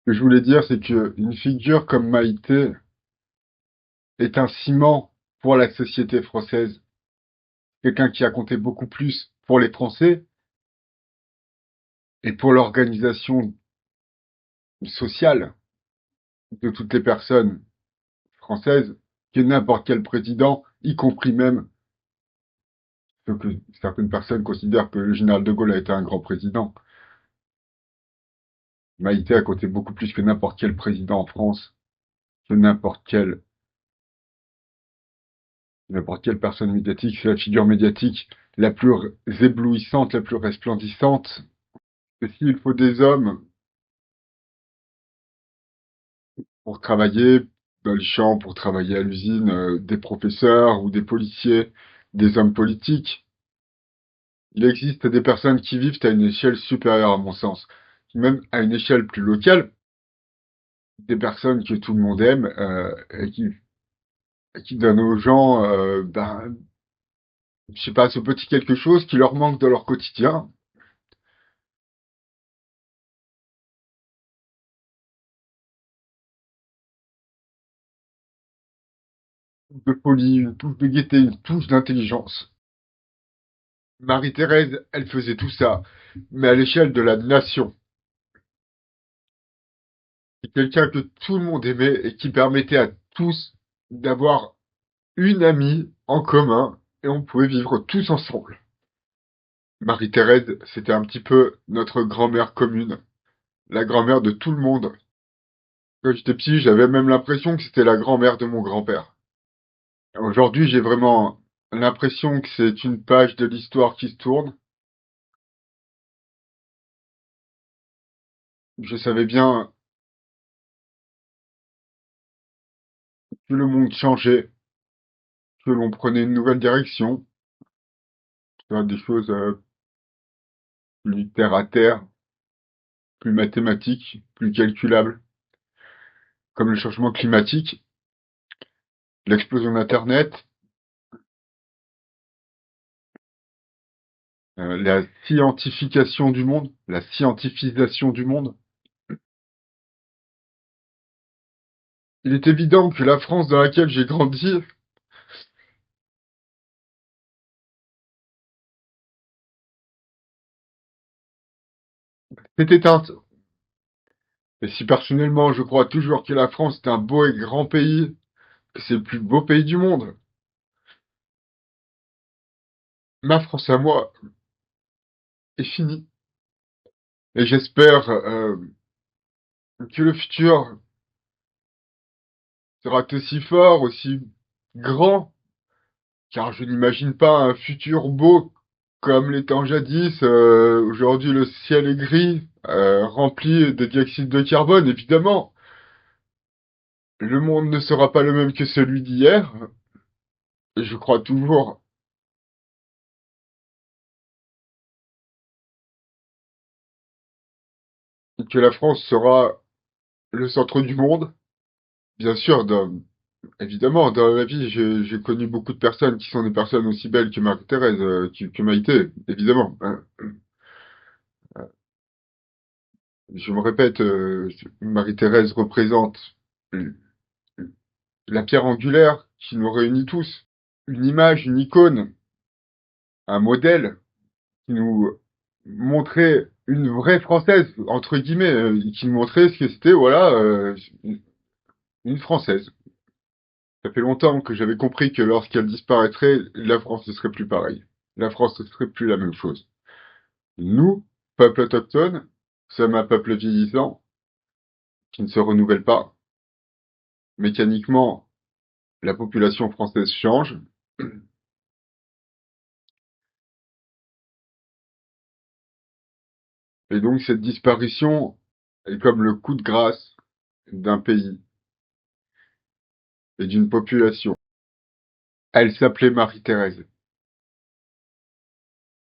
Ce que je voulais dire, c'est qu'une figure comme Maïté est un ciment pour la société française. Quelqu'un qui a compté beaucoup plus pour les Français et pour l'organisation sociale de toutes les personnes françaises que n'importe quel président, y compris même ce que certaines personnes considèrent que le général de Gaulle a été un grand président. Maïté a compté beaucoup plus que n'importe quel président en France, que n'importe quelle personne médiatique. C'est la figure médiatique la plus éblouissante, la plus resplendissante. Et s'il faut des hommes pour travailler dans les champs, pour travailler à l'usine, des professeurs ou des policiers, des hommes politiques, il existe des personnes qui vivent à une échelle supérieure à mon sens, même à une échelle plus locale, des personnes que tout le monde aime et qui donnent aux gens, je sais pas, ce petit quelque chose qui leur manque dans leur quotidien. Une touche de folie, une touche de gaieté, une touche d'intelligence. Marie-Thérèse, elle faisait tout ça, mais à l'échelle de la nation. C'est quelqu'un que tout le monde aimait et qui permettait à tous d'avoir une amie en commun et on pouvait vivre tous ensemble. Marie-Thérèse, c'était un petit peu notre grand-mère commune, la grand-mère de tout le monde. Quand j'étais petit, j'avais même l'impression que c'était la grand-mère de mon grand-père. Aujourd'hui, j'ai vraiment l'impression que c'est une page de l'histoire qui se tourne. Je savais bien que le monde changeait, que l'on prenait une nouvelle direction, des choses plus terre à terre, plus mathématiques, plus calculables, comme le changement climatique, l'explosion d'Internet, la scientification du monde, la scientifisation du monde. Il est évident que la France dans laquelle j'ai grandi s'est éteinte. Et si personnellement je crois toujours que la France est un beau et grand pays, que c'est le plus beau pays du monde, ma France à moi est finie. Et j'espère que le futur sera aussi fort, aussi grand, car je n'imagine pas un futur beau comme les temps jadis. Aujourd'hui, le ciel est gris, rempli de dioxyde de carbone, évidemment. Le monde ne sera pas le même que celui d'hier. Et je crois toujours que la France sera le centre du monde. Bien sûr, évidemment, dans la vie, j'ai connu beaucoup de personnes qui sont des personnes aussi belles que Marie-Thérèse, que Maïté, évidemment, hein. Je me répète, Marie-Thérèse représente la pierre angulaire qui nous réunit tous. Une image, une icône, un modèle qui nous montrait une vraie Française, entre guillemets, qui nous montrait ce que c'était, voilà, une Française. Ça fait longtemps que j'avais compris que lorsqu'elle disparaîtrait, la France ne serait plus pareille. La France ne serait plus la même chose. Nous, peuple autochtone, sommes un peuple vieillissant qui ne se renouvelle pas. Mécaniquement, la population française change. Et donc cette disparition est comme le coup de grâce d'un pays et d'une population. Elle s'appelait Marie-Thérèse.